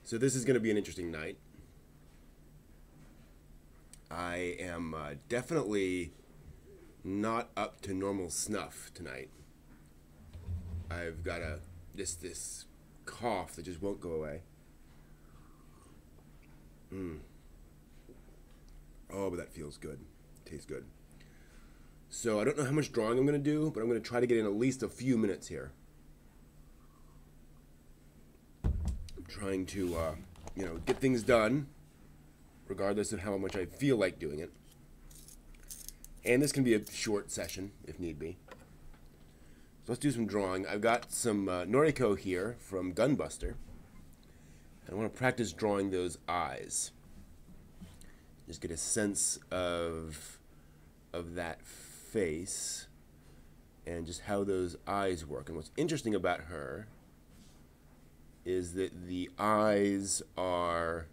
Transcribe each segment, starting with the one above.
So this is going to be an interesting night. I am definitely not up to normal snuff tonight. I've got this cough that just won't go away. Oh, but that feels good. Tastes good. So I don't know how much drawing I'm going to do, but I'm going to try to get in at least a few minutes here. I'm trying to, get things done, regardless of how much I feel like doing it. And this can be a short session, if need be. So let's do some drawing. I've got some Noriko here from Gunbuster. I want to practice drawing those eyes. Just get a sense of that face and just how those eyes work. And what's interesting about her is that the eyes are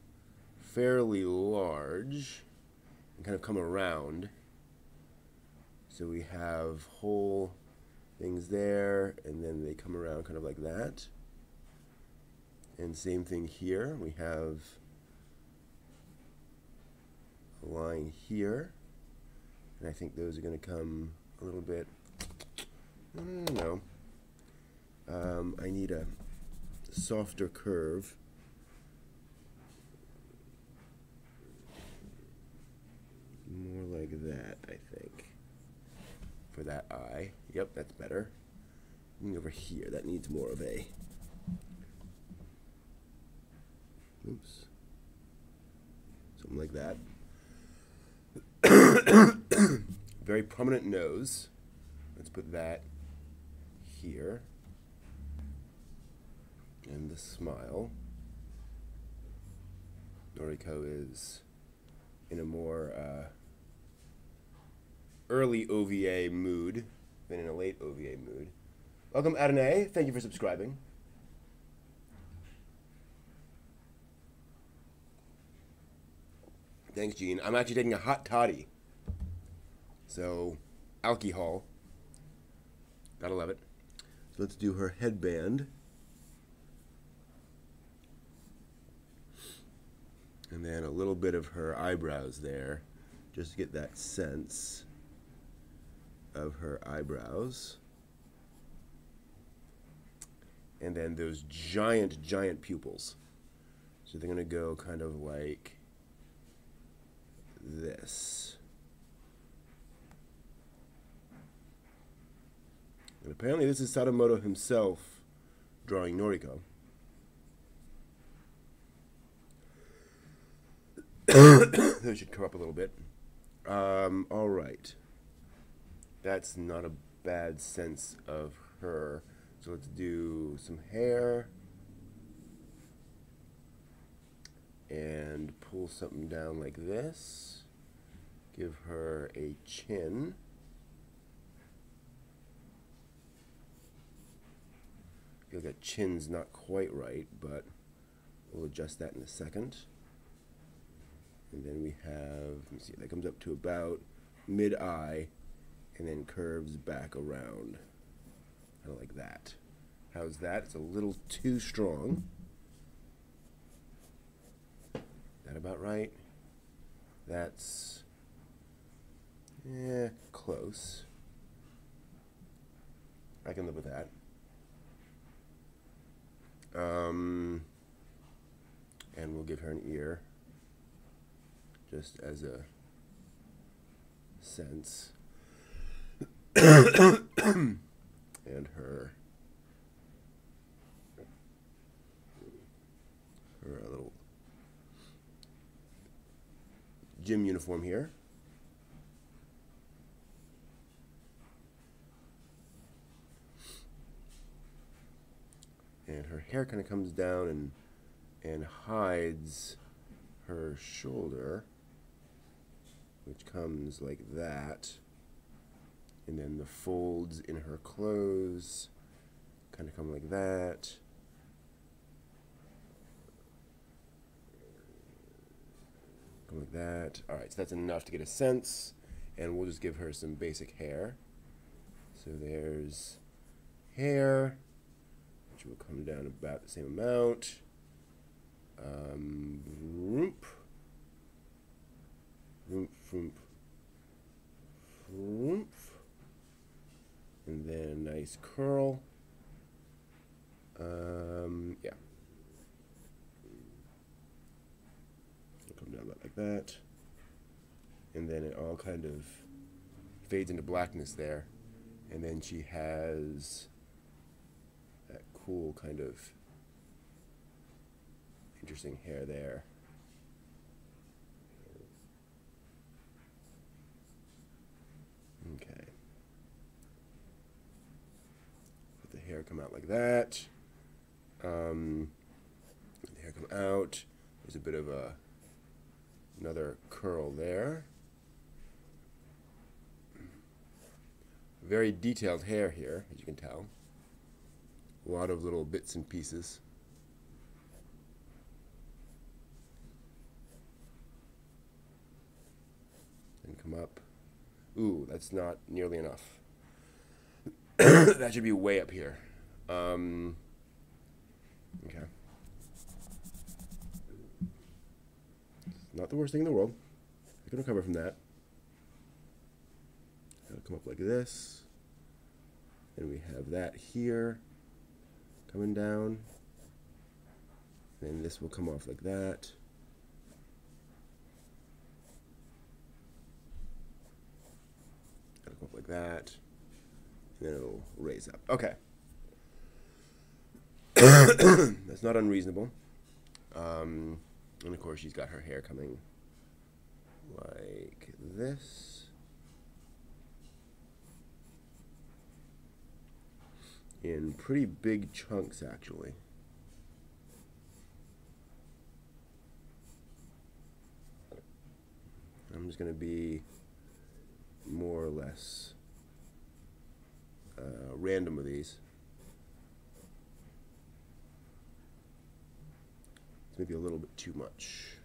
fairly large and kind of come around. So we have whole things there, and then they come around kind of like that. And same thing here. We have a line here. And I think those are going to come a little bit, no. I need a softer curve. More like that, I think, for that eye. Yep, that's better. And over here, that needs more of a, oops, something like that. Very prominent nose. Let's put that here. And the smile. Noriko is in a more early OVA mood than in a late OVA mood. Welcome, Adonai. Thank you for subscribing. Thanks, Gene. I'm actually taking a hot toddy. So, alcohol. Gotta love it. So let's do her headband. And then a little bit of her eyebrows there. Just to get that sense of her eyebrows. And then those giant, giant pupils. So they're going to go kind of like this. And apparently this is Sadamoto himself drawing Noriko. Those should come up a little bit. All right. That's not a bad sense of her. So let's do some hair. And pull something down like this. Give her a chin. I feel like that chin's not quite right, but we'll adjust that in a second. And then we have, let me see, that comes up to about mid-eye and then curves back around. Kind of like that. How's that? It's a little too strong. That about right? That's, close. I can live with that. And we'll give her an ear, just as a sense. And her little gym uniform here. And her hair kind of comes down and hides her shoulder, which comes like that. And then the folds in her clothes kind of come like that. Come like that. All right, so that's enough to get a sense. And we'll just give her some basic hair. So there's hair, which will come down about the same amount. Vroomp. Vroomp, vroomp. Vroomp. And then a nice curl. Yeah. It'll come down like that. And then it all kind of fades into blackness there. And then she has that cool kind of interesting hair there. Okay. Let the hair come out like that. Let the hair come out. There's a bit of another curl there. Very detailed hair here, as you can tell. A lot of little bits and pieces. And come up. Ooh, that's not nearly enough. That should be way up here. Okay. Not the worst thing in the world. I can recover from that. It'll come up like this. And we have that here coming down. Then this will come off like that. It'll come up like that. And then it'll raise up. Okay. That's not unreasonable. And of course she's got her hair coming like this. In pretty big chunks, actually. I'm just going to be more or less random with these. It's maybe a little bit too much.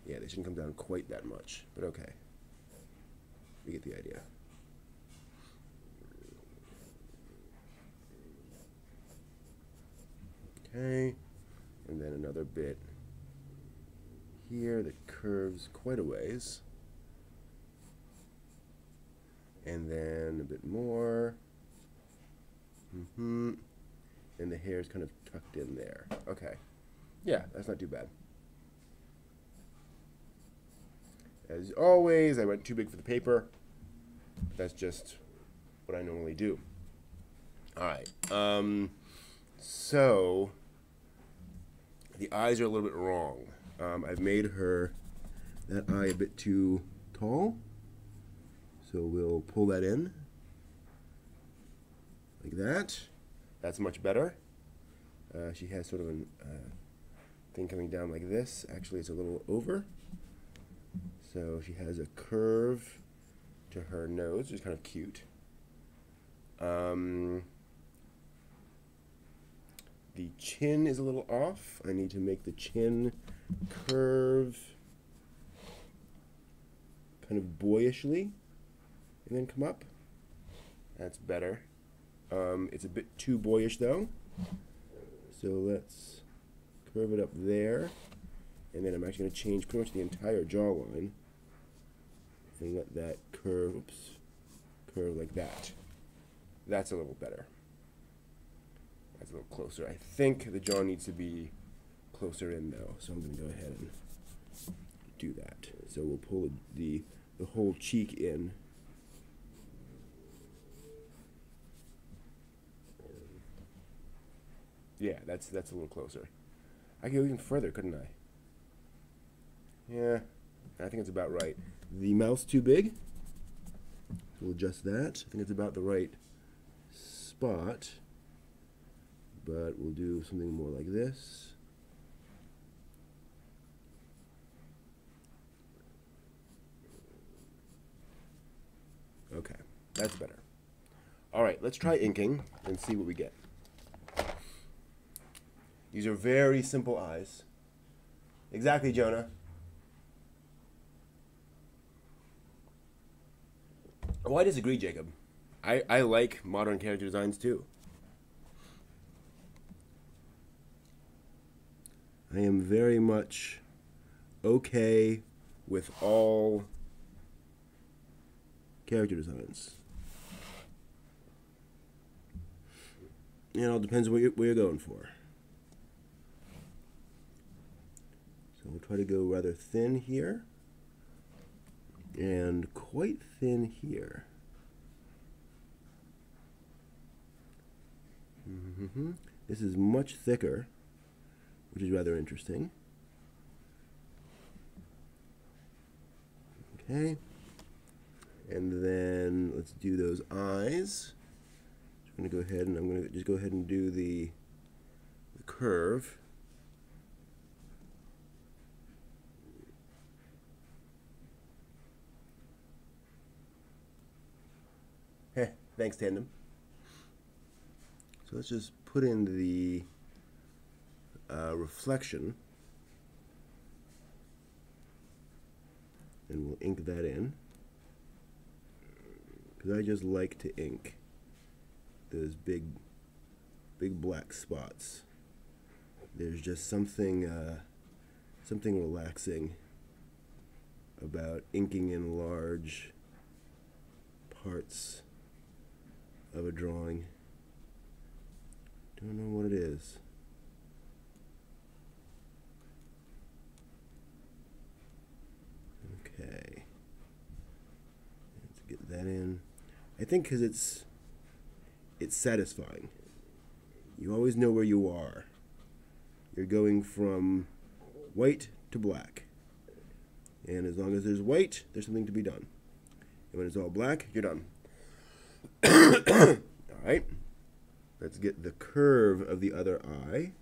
Yeah, they shouldn't come down quite that much, but okay. You get the idea. Okay, and then another bit here that curves quite a ways. And then a bit more. And the hair is kind of tucked in there. Okay. Yeah, that's not too bad. As always, I went too big for the paper. That's just what I normally do. All right. So the eyes are a little bit wrong. I've made that eye a bit too tall. So we'll pull that in like that. That's much better. She has sort of a thing coming down like this. Actually, it's a little over. So she has a curve to her nose, which is kind of cute. The chin is a little off. I need to make the chin curve kind of boyishly and then come up. That's better. It's a bit too boyish though. So let's curve it up there. And then I'm actually going to change pretty much the entire jawline and let that curve, curve like that. That's a little better. That's a little closer. I think the jaw needs to be closer in though, so I'm going to go ahead and do that. So we'll pull the whole cheek in. Yeah, that's a little closer. I could go even further, couldn't I? Yeah, I think it's about right. The mouth's too big. We'll adjust that. I think it's about the right spot. But we'll do something more like this. Okay, that's better. All right, let's try inking and see what we get. These are very simple eyes. Exactly, Jonah. Oh, I disagree, Jacob. I like modern character designs too. I am very much okay with all character designs. It all depends what you're going for. So we'll try to go rather thin here and quite thin here. This is much thicker, which is rather interesting. Okay. And then let's do those eyes. I'm going to go ahead and I'm going to just go ahead and do the curve. Heh, thanks, Tandem. So let's just put in the reflection, and we'll ink that in, because I just like to ink those big black spots. There's just something relaxing about inking in large parts of a drawing. Don't know what it is. Okay. Let's get that in. I think because it's satisfying. You always know where you are. You're going from white to black. And as long as there's white, there's something to be done. And when it's all black, you're done. All right. Let's get the curve of the other eye.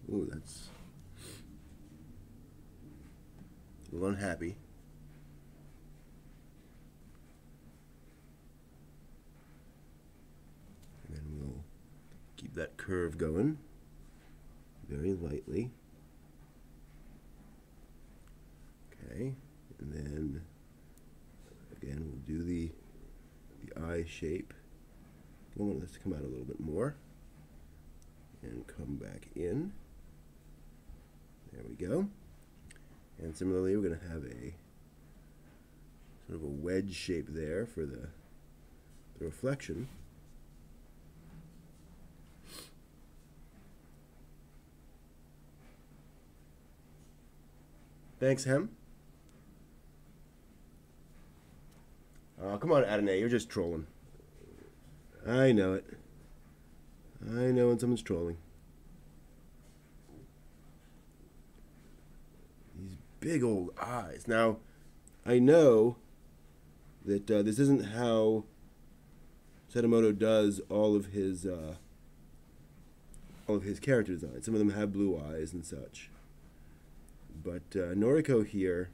Ooh, that's a little unhappy. And then we'll keep that curve going very lightly. Okay, and then again we'll do the eye shape. I want this to come out a little bit more and come back in. There we go. And similarly, we're going to have a sort of a wedge shape there for the reflection. Thanks, Hem. Oh, come on, Adonai, you're just trolling. I know it. I know when someone's trolling. These big old eyes. Now, I know that this isn't how Sadamoto does all of his character designs. Some of them have blue eyes and such. But Noriko here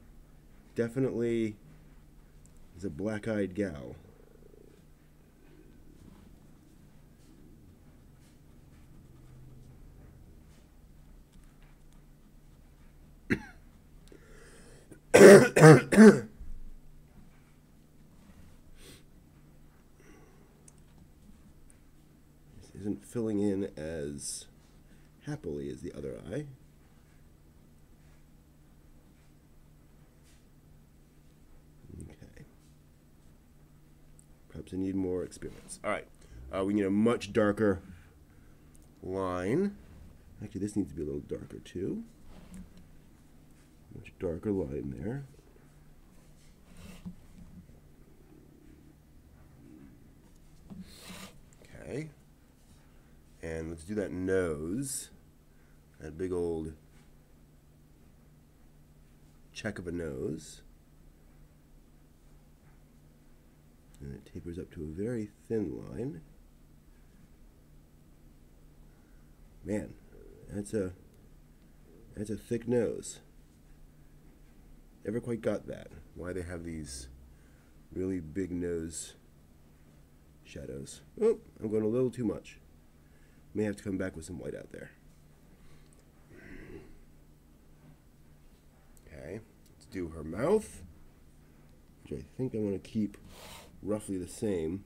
definitely is a black-eyed gal. This isn't filling in as happily as the other eye. Okay. Perhaps I need more experience. All right. We need a much darker line. Actually, this needs to be a little darker too. Much darker line there. Okay. And let's do that nose. That big old check of a nose. And it tapers up to a very thin line. Man, that's a thick nose. Never quite got that. Why they have these really big nose shadows. Oh, I'm going a little too much. May have to come back with some white out there. Okay, let's do her mouth, which I think I want to keep roughly the same.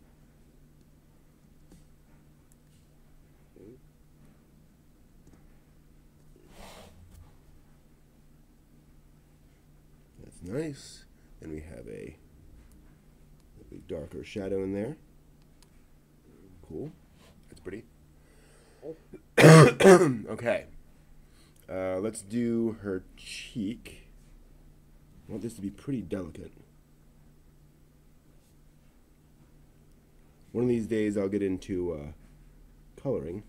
That's nice. And we have a darker shadow in there. Cool. That's pretty. Okay. Let's do her cheek. I want this to be pretty delicate. One of these days I'll get into coloring.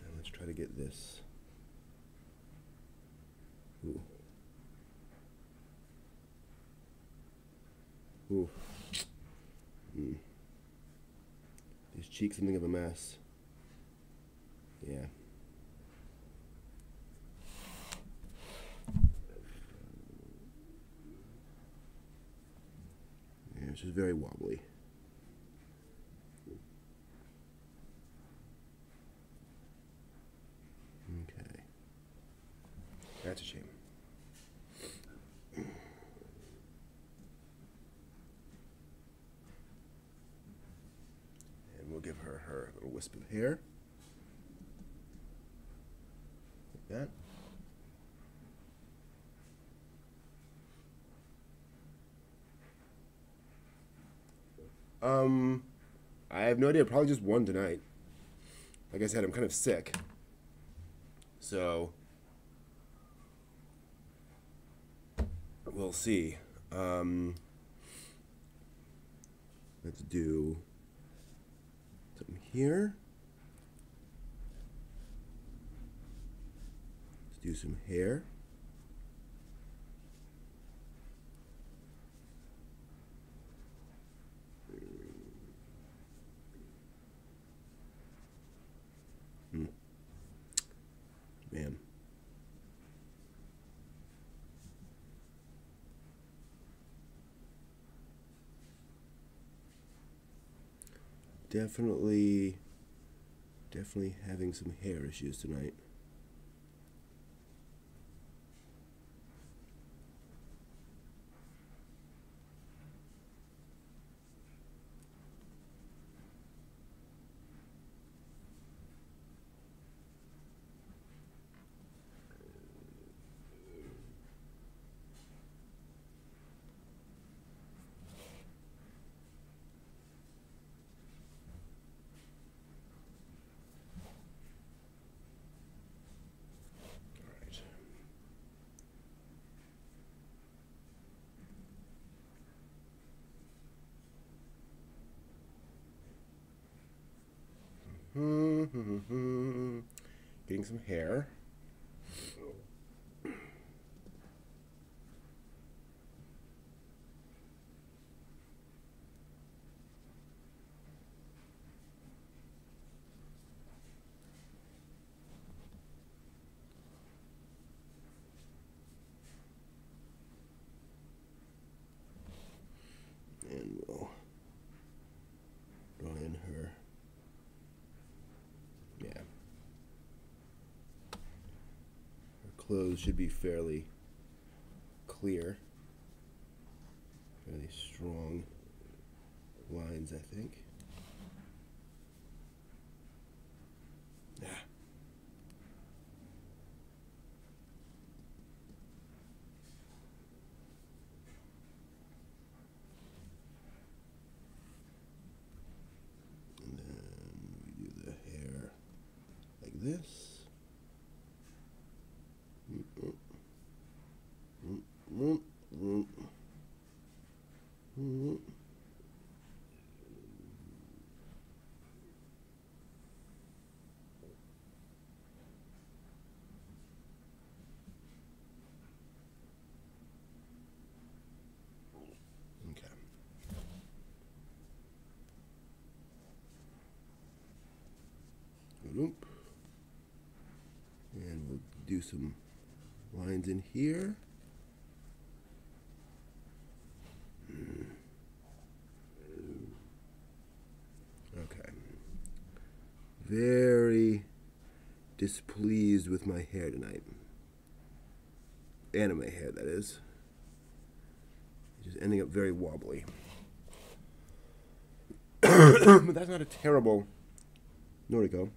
And let's try to get this. Ooh. Ooh. These cheeks, something of a mess. Yeah. Yeah, it's just very wobbly. Okay. That's a shame. We'll give her a little wisp of hair. Like that. I have no idea. Probably just one tonight. Like I said, I'm kind of sick. So, we'll see. Let's do something here. Let's do some hair. Man. Definitely having some hair issues tonight. Getting some hair. And we'll draw in her. Yeah. Her clothes should be fairly clear. Fairly strong lines, I think. Yeah. And then we do the hair like this. Okay. And we'll do some lines in here. Okay. Very displeased with my hair tonight. Anime hair, that is. Just ending up very wobbly. But that's not a terrible Nordico.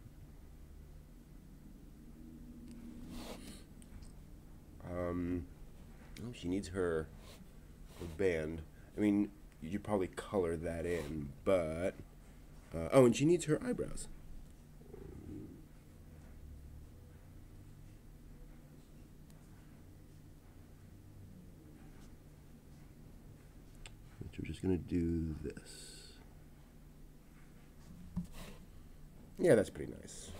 Oh, she needs her band. I mean, you could probably color that in, but... oh, and she needs her eyebrows. Which we're just going to do this. Yeah, that's pretty nice.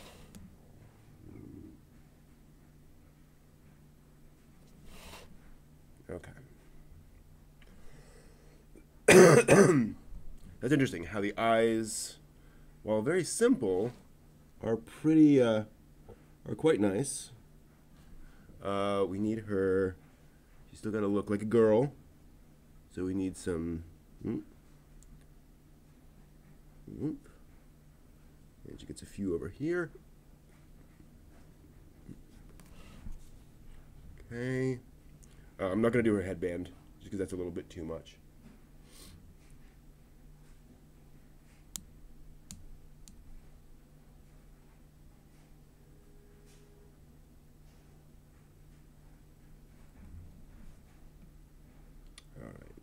Okay. That's interesting how the eyes, while very simple, are pretty, are quite nice. We need her, she's still got to look like a girl, so we need some, and she gets a few over here. Okay. I'm not going to do her headband, just because that's a little bit too much. All right.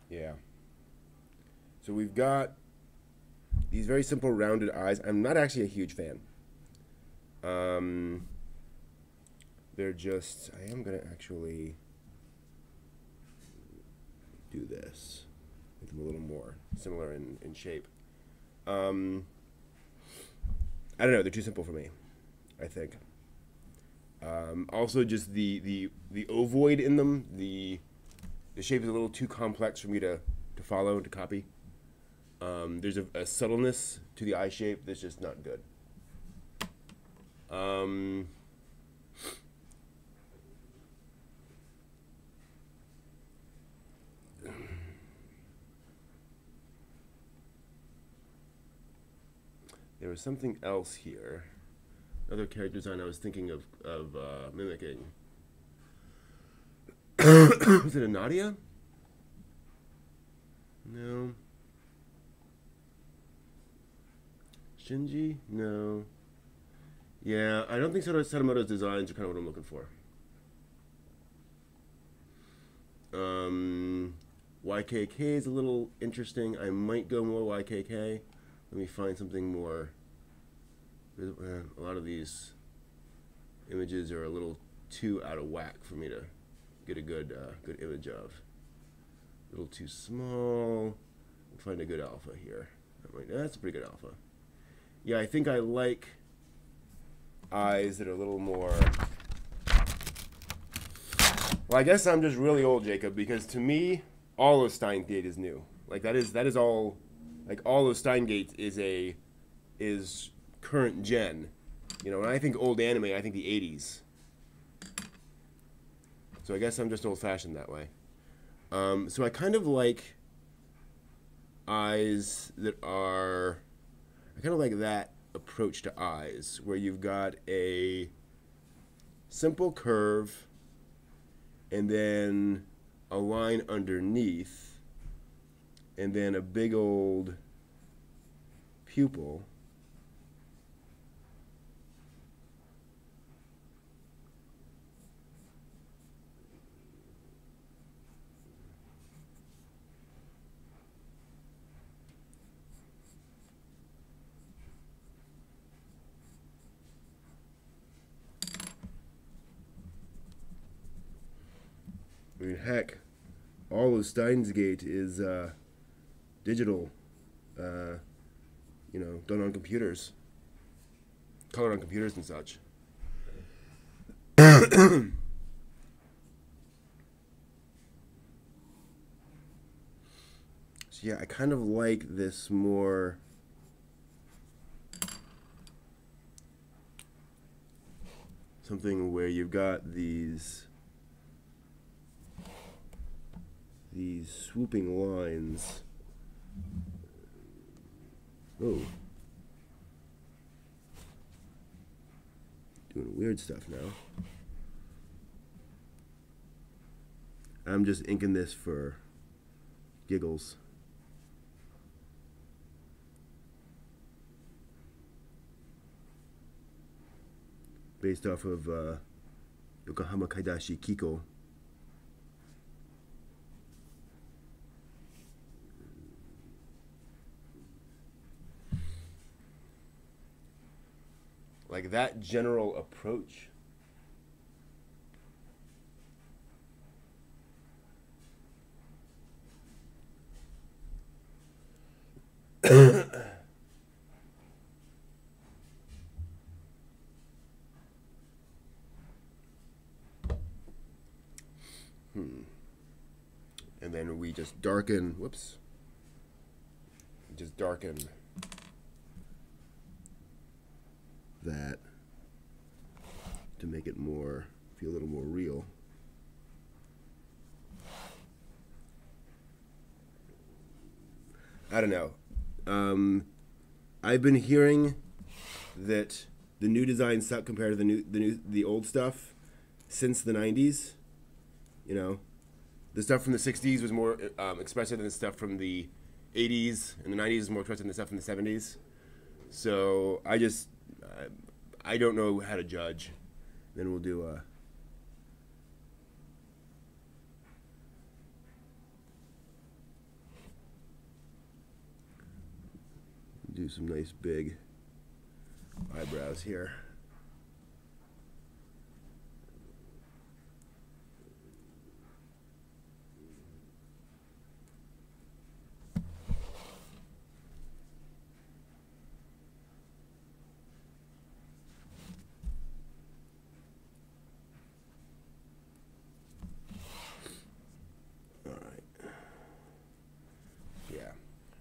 Yeah. So we've got these very simple rounded eyes. I'm not actually a huge fan. They're just, I am going to actually do this. Make them a little more similar in shape. I don't know, they're too simple for me, I think. Also just the ovoid in them, the shape is a little too complex for me to follow and to copy. There's a subtleness to the eye shape that's just not good. There was something else here. Another character design I was thinking of mimicking. Was it a Nadia? No. Shinji? No. Yeah, I don't think Sadamoto's designs are kind of what I'm looking for. YKK is a little interesting. I might go more YKK. Let me find something more. A lot of these images are a little too out of whack for me to get a good image of. A little too small. Find a good alpha here. That's a pretty good alpha. Yeah, I think I like eyes that are a little more... Well, I guess I'm just really old, Jacob, because to me, all of Steingate is new. Like that is all, like all of Steingate is current gen. You know, when I think old anime, I think the 80s. So I guess I'm just old-fashioned that way. So I kind of like eyes that are... I kind of like that approach to eyes, where you've got a simple curve and then a line underneath and then a big old pupil. I mean, heck, all of Steins Gate is digital, you know, done on computers, colored on computers and such. So yeah, I kind of like this more something where you've got these these swooping lines. Oh. Doing weird stuff now. I'm just inking this for giggles. Based off of Yokohama Kaidashi Kiko. Like that general approach. And then we just darken, whoops, just darken that to make it more, feel a little more real. I don't know. I've been hearing that the new design suck compared to the old stuff since the 90s. You know, the stuff from the 60s was more expressive than the stuff from the 80s, and the 90s is more expressive than the stuff from the 70s. So I don't know how to judge. Then we'll do some nice big eyebrows here.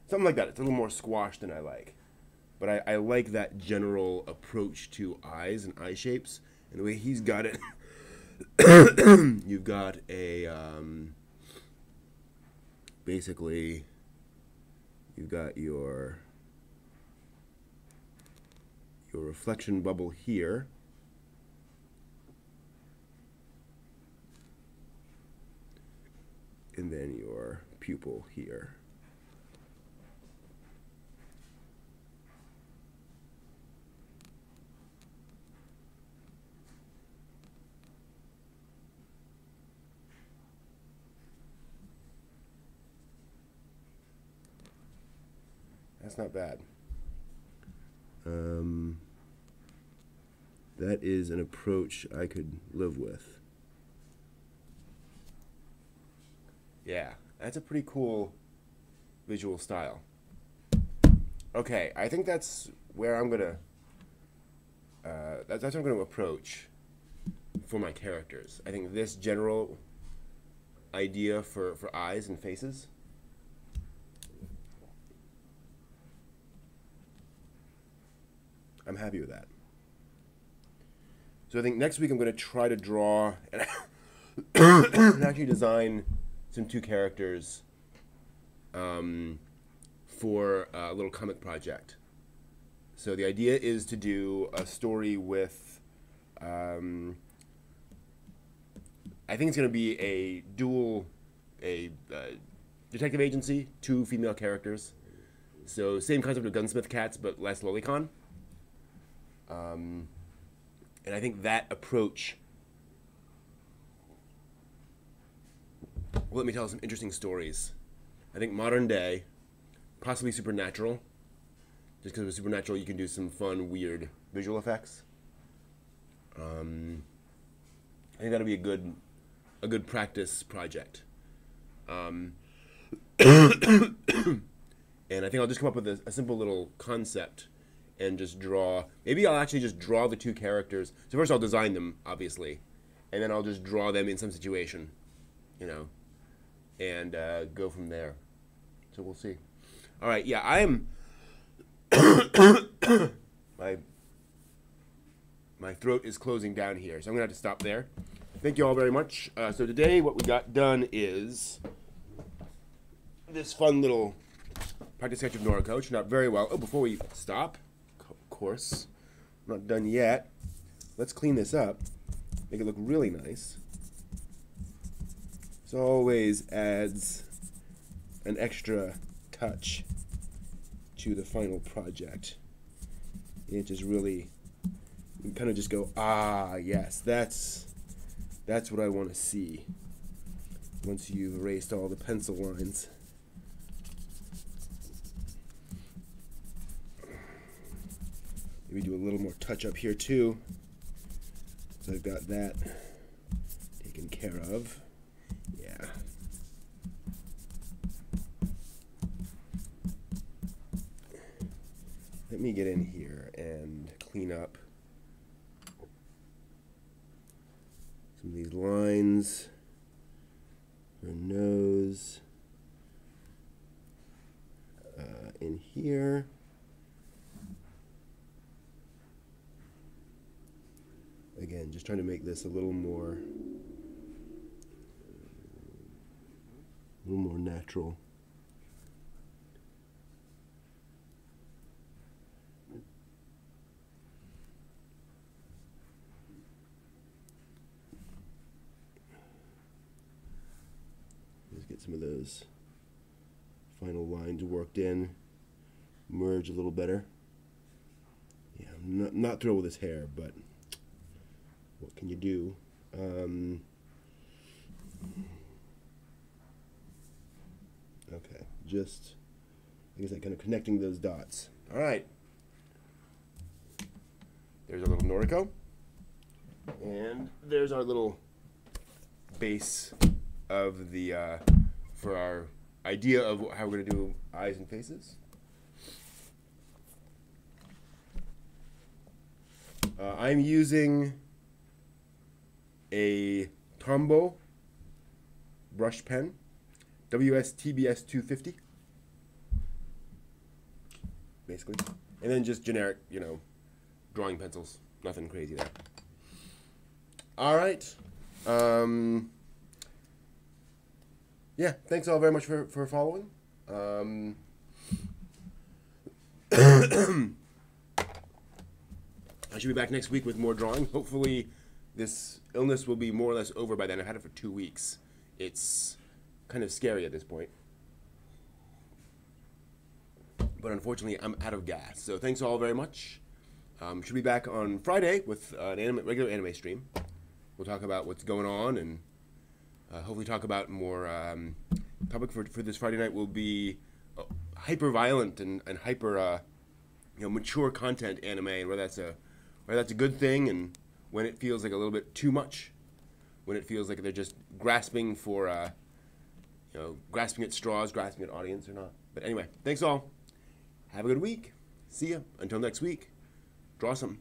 Something like that. It's a little more squashed than I like. But I like that general approach to eyes and eye shapes. And the way he's got it, you've got a, basically, you've got your reflection bubble here. And then your pupil here. That's not bad. That is an approach I could live with. Yeah, that's a pretty cool visual style. Okay, I think that's where I'm gonna. That's what I'm gonna approach for my characters. I think this general idea for eyes and faces. I'm happy with that. So I think next week I'm going to try to draw and actually design some 2 characters for a little comic project. So the idea is to do a story with, I think it's going to be a detective agency, 2 female characters. So same concept of Gunsmith Cats, but less lolicon. And I think that approach will let me tell some interesting stories. I think modern day, possibly supernatural. Just because with supernatural you can do some fun, weird visual effects. I think that'll be a good practice project. And I think I'll just come up with a simple little concept and just draw. Maybe I'll actually just draw the 2 characters. So first I'll design them, obviously, and then I'll just draw them in some situation, you know, and go from there. So we'll see. All right, yeah, I'm my throat is closing down here, so I'm gonna have to stop there. Thank you all very much. So today what we got done is this fun little practice sketch of Noriko. Turned out very well. Oh, before we stop, of course, I'm not done yet. Let's clean this up, make it look really nice. This always adds an extra touch to the final project. It just really, you kind of just go, ah, yes, that's what I want to see once you've erased all the pencil lines. Maybe do a little more touch up here too. So I've got that taken care of. Yeah. Let me get in here and clean up some of these lines. Her nose in here. Again, just trying to make this a little more natural. Let's get some of those final lines worked in, merge a little better. Yeah, I'm not thrilled with his hair, but what can you do? Okay, just, I guess, kind of connecting those dots. All right. There's our little Noriko. And there's our little base of the, for our idea of how we're going to do eyes and faces. I'm using a Tombow brush pen, WS-TBS 250, basically. And then just generic, you know, drawing pencils. Nothing crazy there. All right. Yeah, thanks all very much for following. I should be back next week with more drawing. Hopefully this illness will be more or less over by then. I've had it for 2 weeks. It's kind of scary at this point. But unfortunately, I'm out of gas. So thanks all very much. Should be back on Friday with an regular anime stream. We'll talk about what's going on and hopefully talk about more. Topic for this Friday night will be hyper violent and hyper mature content anime, and whether that's a good thing and when it feels like a little bit too much, when it feels like they're just grasping for grasping at straws, grasping at audience or not. But anyway, thanks all. Have a good week. See ya. Until next week. Draw something.